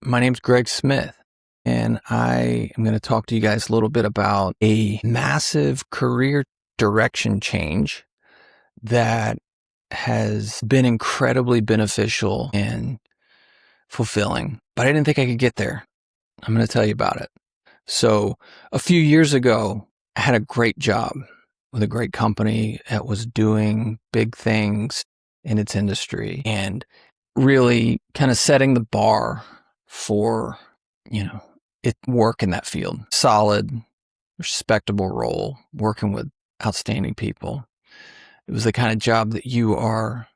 My name's Greg Smith, and I am going to talk to you guys a little bit about a massive career direction change that has been incredibly beneficial and fulfilling, but I didn't think I could get there. I'm going to tell you about it. So a few years ago, I had a great job with a great company that was doing big things in its industry and really kind of setting the bar for, it work in that field. Solid, respectable role, working with outstanding people. It was the kind of job that you are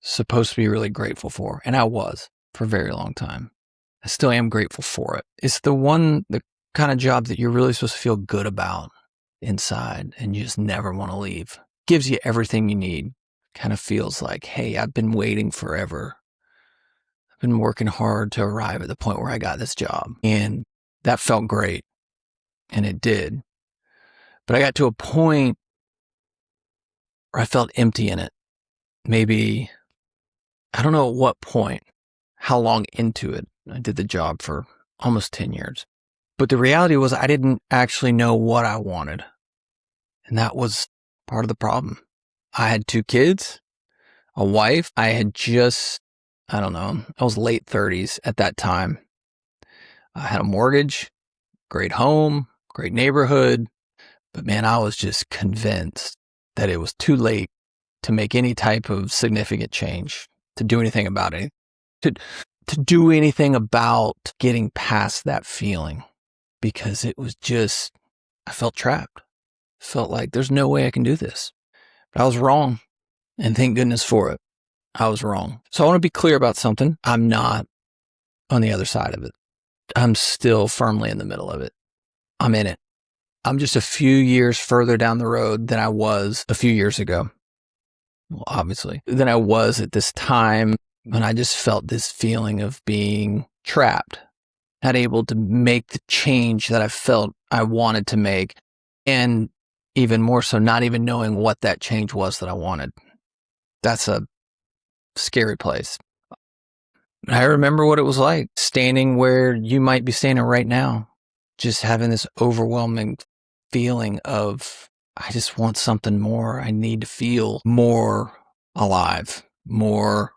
supposed to be really grateful for. And I was for a very long time. I still am grateful for it. It's the kind of job that you're really supposed to feel good about inside and you just never want to leave. Gives you everything you need. Kind of feels like, hey, I've been waiting forever. I've been working hard to arrive at the point where I got this job. And that felt great. And it did. But I got to a point where I felt empty in it. Maybe, I don't know at what point, how long into it. I did the job for almost 10 years. But the reality was I didn't actually know what I wanted. And that was part of the problem. I had 2 kids, a wife. I had I was late 30s at that time. I had a mortgage, great home, great neighborhood. But man, I was just convinced that it was too late to make any type of significant change, to do anything about it, to do anything about getting past that feeling, because it was just, I felt trapped. Felt like there's no way I can do this. But I was wrong. And thank goodness for it. I was wrong. So I want to be clear about something. I'm not on the other side of it. I'm still firmly in the middle of it. I'm in it. I'm just a few years further down the road than I was a few years ago. Well, obviously, than I was at this time when I just felt this feeling of being trapped, not able to make the change that I felt I wanted to make. And even more so, not even knowing what that change was that I wanted. That's a scary place. I remember what it was like standing where you might be standing right now, just having this overwhelming feeling of, I just want something more. I need to feel more alive, more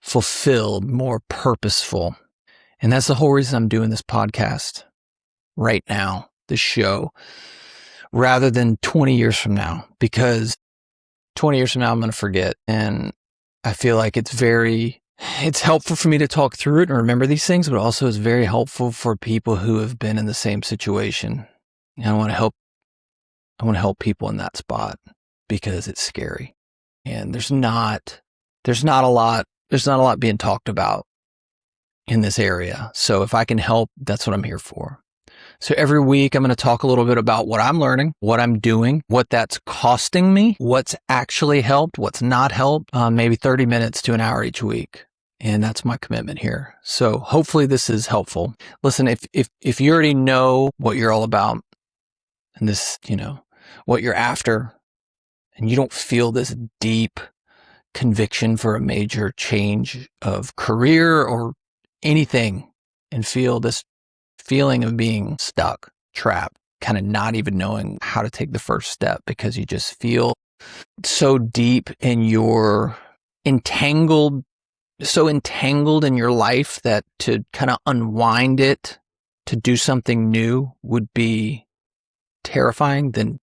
fulfilled, more purposeful. And that's the whole reason I'm doing this podcast right now, this show, rather than 20 years from now, because 20 years from now, I'm going to forget. And I feel like it's helpful for me to talk through it and remember these things, but also it's very helpful for people who have been in the same situation. And I want to help people in that spot because it's scary. And there's not a lot being talked about in this area. So if I can help, that's what I'm here for. So every week I'm going to talk a little bit about what I'm learning, what I'm doing, what that's costing me, what's actually helped, what's not helped, maybe 30 minutes to an hour each week. And that's my commitment here. So hopefully this is helpful. Listen, if you already know what you're all about and this, what you're after, and you don't feel this deep conviction for a major change of career or anything, and feel this feeling of being stuck, trapped, kind of not even knowing how to take the first step because you just feel so deep in your so entangled in your life that to kind of unwind it, to do something new would be terrifying. Then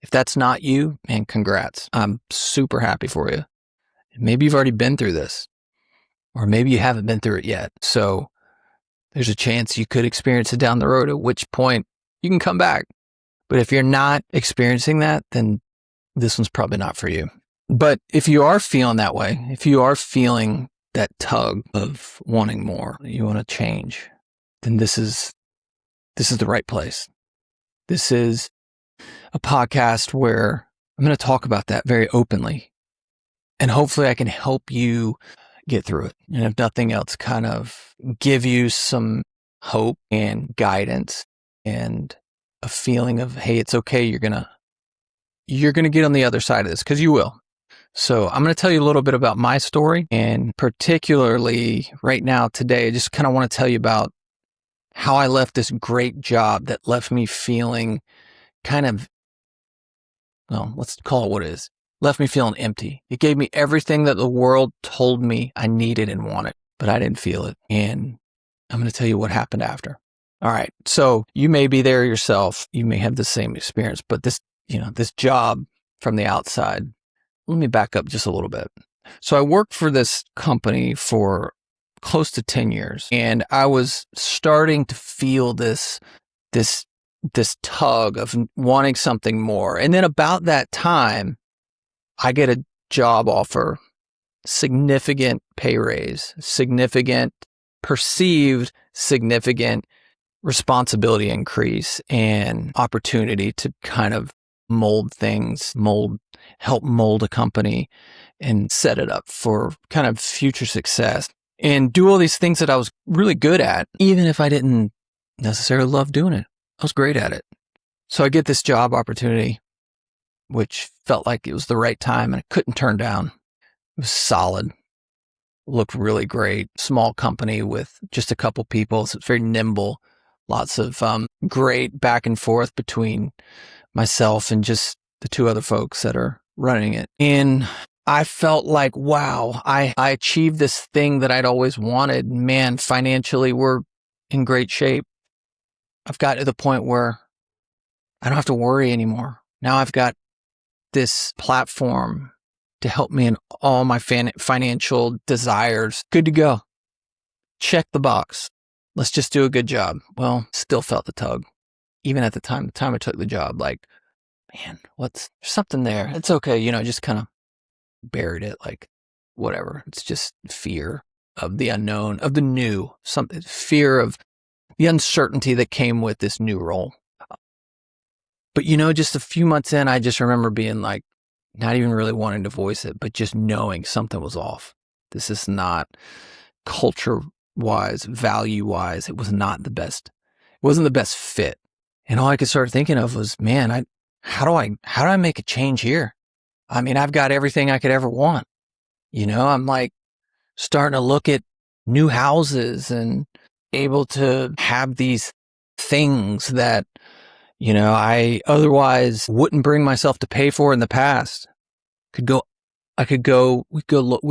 if that's not you, man, congrats. I'm super happy for you. Maybe you've already been through this, or maybe you haven't been through it yet. So there's a chance you could experience it down the road, at which point you can come back. But if you're not experiencing that, then this one's probably not for you. But if you are feeling that way, if you are feeling that tug of wanting more, you want to change, then this is the right place. This is a podcast where I'm going to talk about that very openly. And hopefully I can help you get through it. And if nothing else, kind of give you some hope and guidance and a feeling of, hey, it's okay. You're going to get on the other side of this, because you will. So I'm going to tell you a little bit about my story, and particularly right now today, I just kind of want to tell you about how I left this great job that left me feeling kind of, well, let's call it what it is, left me feeling empty. It gave me everything that the world told me I needed and wanted, but I didn't feel it. And I'm going to tell you what happened after. All right. So you may be there yourself. You may have the same experience, but this job from the outside, let me back up just a little bit. So I worked for this company for close to 10 years, and I was starting to feel this tug of wanting something more. And then about that time, I get a job offer, significant pay raise, significant perceived significant responsibility increase, and opportunity to kind of help mold a company and set it up for kind of future success and do all these things that I was really good at, even if I didn't necessarily love doing it. I was great at it. So I get this job opportunity, which felt like it was the right time and I couldn't turn down. It was solid, looked really great. Small company with just a couple people. So it's very nimble. Lots of great back and forth between myself and just the two other folks that are running it. And I felt like, wow, I achieved this thing that I'd always wanted. Man, financially, we're in great shape. I've got to the point where I don't have to worry anymore. Now I've got this platform to help me in all my financial desires. Good to go. Check the box. Let's just do a good job. Well, still felt the tug. Even at the time I took the job, like, man, there's something there. It's okay. Just kind of buried it, like, whatever. It's just fear of the unknown, of the new, fear of the uncertainty that came with this new role. But, just a few months in, I just remember being like, not even really wanting to voice it, but just knowing something was off. This is not culture-wise, value-wise. It was not the best. It wasn't the best fit. And all I could start thinking of was, man, how do I make a change here? I mean, I've got everything I could ever want. I'm like starting to look at new houses and able to have these things that, I otherwise wouldn't bring myself to pay for in the past. We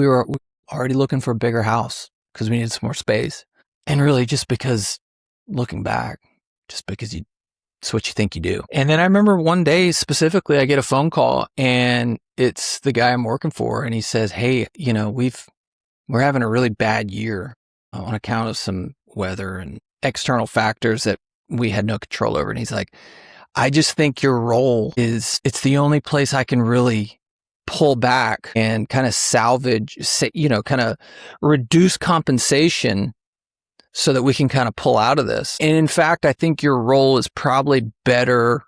were already looking for a bigger house because we needed some more space. And really just because, looking back, just because it's what you think you do. And then I remember one day specifically, I get a phone call and it's the guy I'm working for. And he says, hey, we're having a really bad year on account of some weather and external factors that we had no control over. And he's like, I just think your role it's the only place I can really pull back and kind of salvage, kind of reduce compensation so that we can kind of pull out of this. And in fact, I think your role is probably better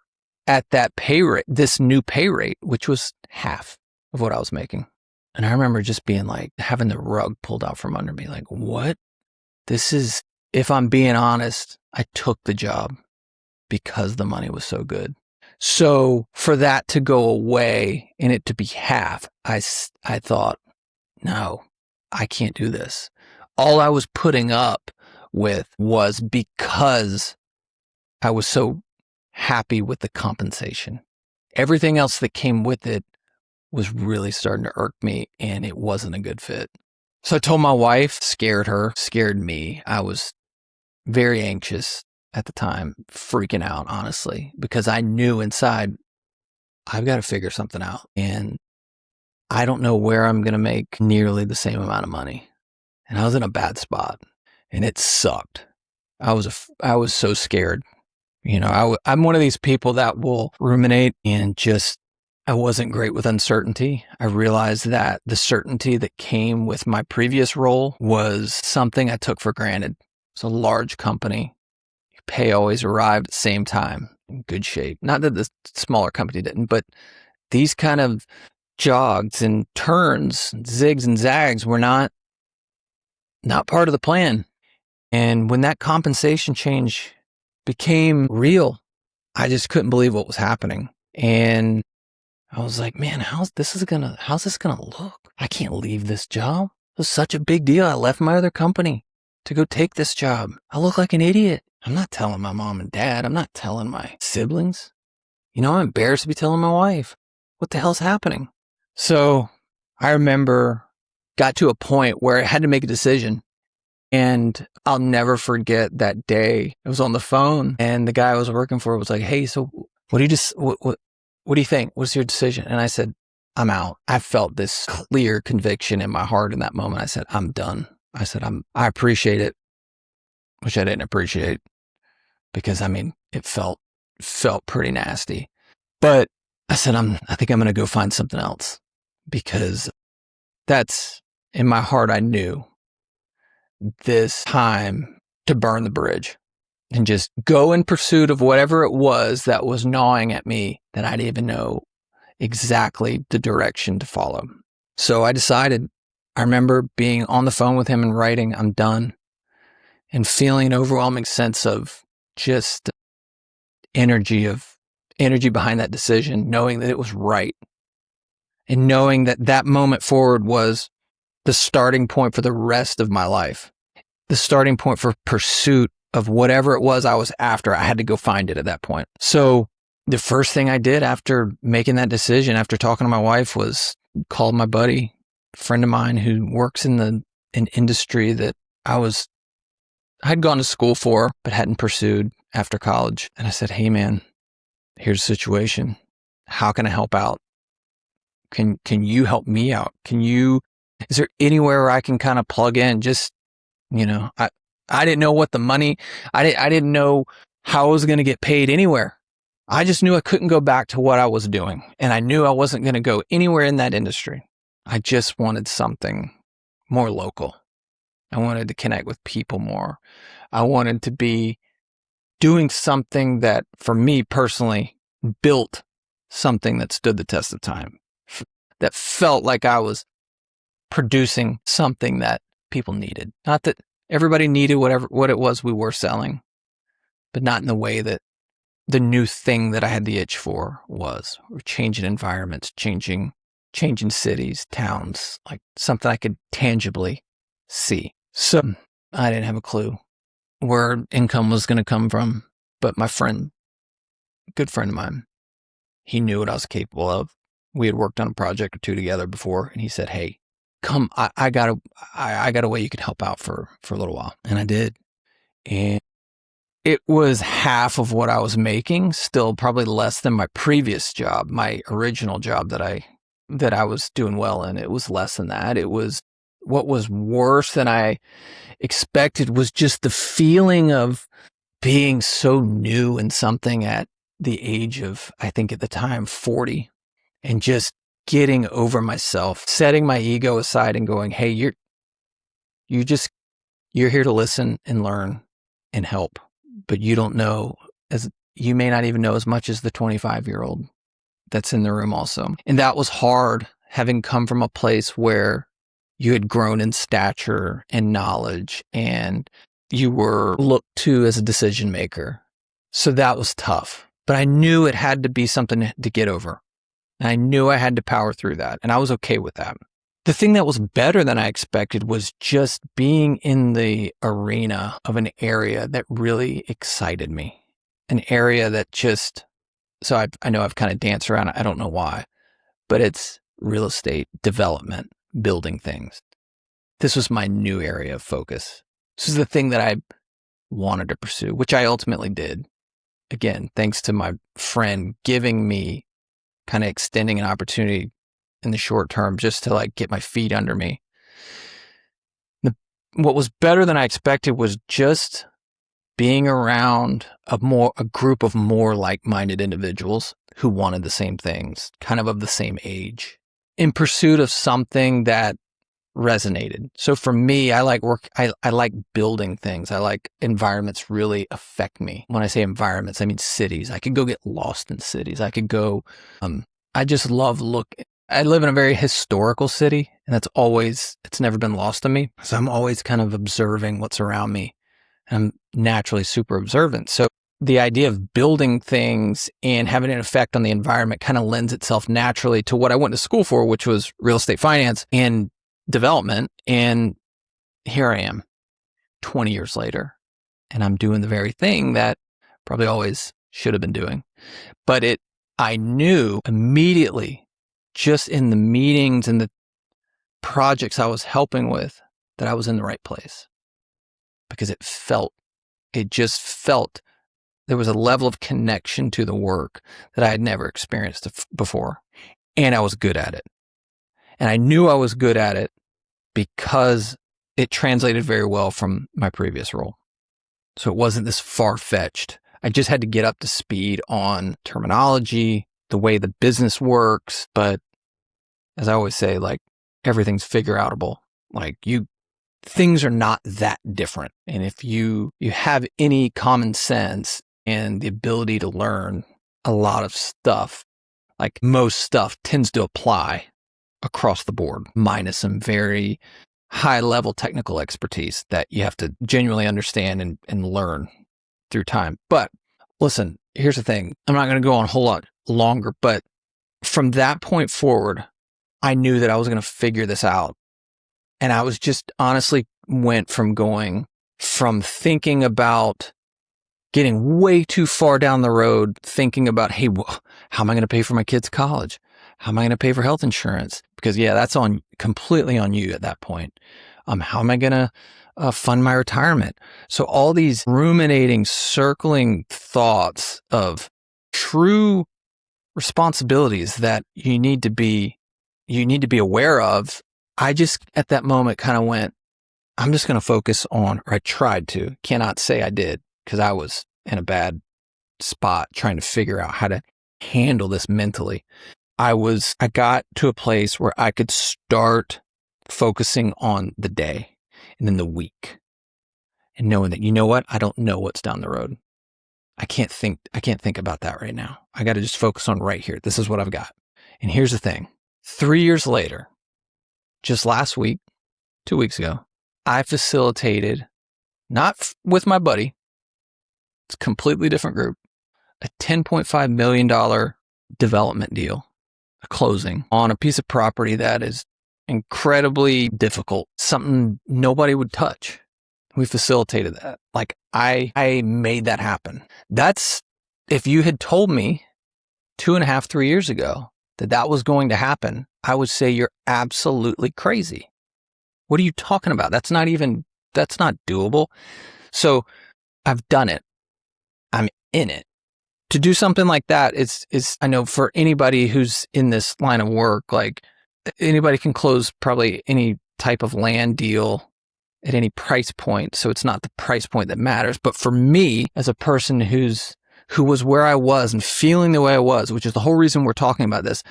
at that pay rate, this new pay rate, which was half of what I was making. And I remember just being like, having the rug pulled out from under me, like, what? If I'm being honest, I took the job because the money was so good. So for that to go away and it to be half, I thought, no, I can't do this. All I was putting up with was because I was so happy with the compensation. Everything else that came with it was really starting to irk me, and it wasn't a good fit. So I told my wife, scared me. I was very anxious at the time, freaking out, honestly, because I knew inside, I've got to figure something out. And I don't know where I'm going to make nearly the same amount of money. And I was in a bad spot and it sucked. I was so scared. I'm one of these people that will ruminate and I wasn't great with uncertainty. I realized that the certainty that came with my previous role was something I took for granted. It's a large company. Pay always arrived at the same time, in good shape. Not that the smaller company didn't, but these kind of jogs and turns, zigs and zags were not part of the plan. And when that compensation change became real, I just couldn't believe what was happening. And I was like, man, how's this gonna look? I can't leave this job. It was such a big deal. I left my other company to go take this job. I look like an idiot. I'm not telling my mom and dad. I'm not telling my siblings. I'm embarrassed to be telling my wife. What the hell's happening? So I remember got to a point where I had to make a decision. And I'll never forget that day. I was on the phone and the guy I was working for was like, hey, so what do you think? What's your decision? And I said, I'm out. I felt this clear conviction in my heart in that moment. I said, I'm done. I said, I appreciate it, which I didn't appreciate because it felt pretty nasty. But I said, I think I'm going to go find something else because that's in my heart. I knew this time to burn the bridge and just go in pursuit of whatever it was that was gnawing at me that I didn't even know exactly the direction to follow. So I decided. I remember being on the phone with him and writing, I'm done, and feeling an overwhelming sense of just energy behind that decision, knowing that it was right and knowing that that moment forward was the starting point for the rest of my life, the starting point for pursuit of whatever it was I was after. I had to go find it at that point. So the first thing I did after making that decision, after talking to my wife, was called my buddy, friend of mine who works in an industry that I'd gone to school for, but hadn't pursued after college. And I said, hey man, here's the situation. How can I help out? Can you help me out? Is there anywhere where I can kind of plug in? Just, I didn't know what the money, I didn't know how I was going to get paid anywhere. I just knew I couldn't go back to what I was doing. And I knew I wasn't going to go anywhere in that industry. I just wanted something more local. I wanted to connect with people more. I wanted to be doing something that, for me personally, built something that stood the test of time, that felt like I was producing something that people needed. Not that everybody needed what it was we were selling, but not in the way that the new thing that I had the itch for was. Or changing environments, changing cities, towns, like something I could tangibly see. So I didn't have a clue where income was going to come from, but my friend, good friend of mine, he knew what I was capable of. We had worked on a project or two together before, and he said, hey, come, I got a way you could help out for a little while. And I did. And it was half of what I was making, still probably less than my previous job, my original job that I was doing well in. It was less than that. It was, what was worse than I expected was just the feeling of being so new in something at the age of, I think at the time, 40, and just getting over myself, setting my ego aside and going, hey, you're here to listen and learn and help, but you may not even know as much as the 25-year-old that's in the room also. And that was hard, having come from a place where you had grown in stature and knowledge and you were looked to as a decision maker. So that was tough, but I knew it had to be something to get over. And I knew I had to power through that, and I was okay with that. The thing that was better than I expected was just being in the arena of an area that really excited me. An area that so I know I've kind of danced around, I don't know why, but it's real estate development, building things. This was my new area of focus. This is the thing that I wanted to pursue, which I ultimately did. Again, thanks to my friend giving me, kind of extending an opportunity in the short term just to like get my feet under me. What was better than I expected was just being around a group of more like-minded individuals who wanted the same things, kind of the same age, in pursuit of something that resonated. So for me, I like I like building things. I like environments really affect me. When I say environments, I mean cities. I could go get lost in cities. I could go, I just love I live in a very historical city, and it's never been lost on me. So I'm always kind of observing what's around me. I'm naturally super observant. So the idea of building things and having an effect on the environment kind of lends itself naturally to what I went to school for, which was real estate finance and development. And here I am 20 years later, and I'm doing the very thing that probably always should have been doing. But I knew immediately, just in the meetings and the projects I was helping with, that I was in the right place, because it just felt there was a level of connection to the work that I had never experienced before. And I was good at it. And I knew I was good at it because it translated very well from my previous role. So it wasn't this far-fetched. I just had to get up to speed on terminology, the way the business works. But as I always say, like, everything's figure outable. Like, things are not that different. And if you have any common sense and the ability to learn a lot of stuff, like most stuff tends to apply across the board, minus some very high level technical expertise that you have to genuinely understand and learn through time. But listen, here's the thing. I'm not going to go on a whole lot longer, but from that point forward, I knew that I was going to figure this out. And I was just honestly went from thinking about getting way too far down the road, thinking about, hey, how am I going to pay for my kids' college? How am I going to pay for health insurance? Because that's completely on you at that point. How am I going to fund my retirement? So all these ruminating, circling thoughts of true responsibilities that you need to be aware of. I just at that moment kind of went, I'm just going to focus on, or I tried to, cannot say I did, because I was in a bad spot trying to figure out how to handle this mentally. I got to a place where I could start focusing on the day and then the week, and knowing that, you know what? I don't know what's down the road. I can't think about that right now. I got to just focus on right here. This is what I've got. And here's the thing. 3 years later, just last week, 2 weeks ago, I facilitated, not with my buddy, it's a completely different group, a $10.5 million development deal, a closing on a piece of property that is incredibly difficult, something nobody would touch. We facilitated that. Like, I made that happen. That's, if you had told me 2.5, 3 years ago that was going to happen, I would say you're absolutely crazy. What are you talking about? That's not doable. So I've done it. I'm in it. To do something like that is I know for anybody who's in this line of work, like, anybody can close probably any type of land deal at any price point. So it's not the price point that matters. But for me, as a person who was where I was and feeling the way I was, which is the whole reason we're talking about this,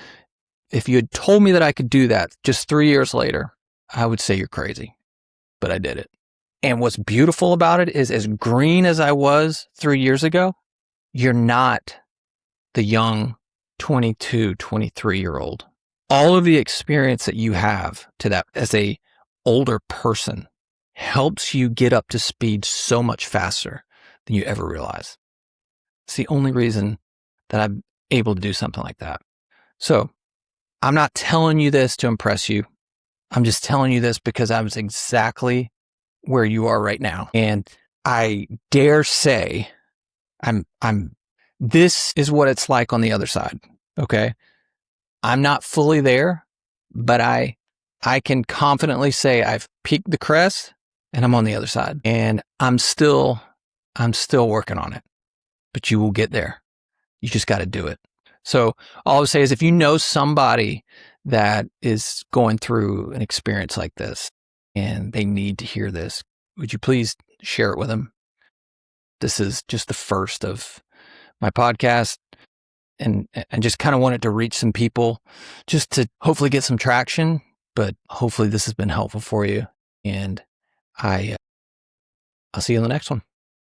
if you had told me that I could do that just 3 years later, I would say you're crazy. But I did it. And what's beautiful about it is, as green as I was 3 years ago, you're not the young 22, 23-year-old. All of the experience that you have to that as a older person helps you get up to speed so much faster than you ever realize. It's the only reason that I'm able to do something like that. So I'm not telling you this to impress you. I'm just telling you this because I was exactly where you are right now. And I dare say this is what it's like on the other side. Okay. I'm not fully there, but I can confidently say I've peaked the crest and I'm on the other side, and I'm still working on it, but you will get there. You just got to do it. So all I would say is, if you know somebody that is going through an experience like this and they need to hear this, would you please share it with them? This is just the first of my podcast, and I just kind of wanted to reach some people just to hopefully get some traction, but hopefully this has been helpful for you. And I'll see you in the next one.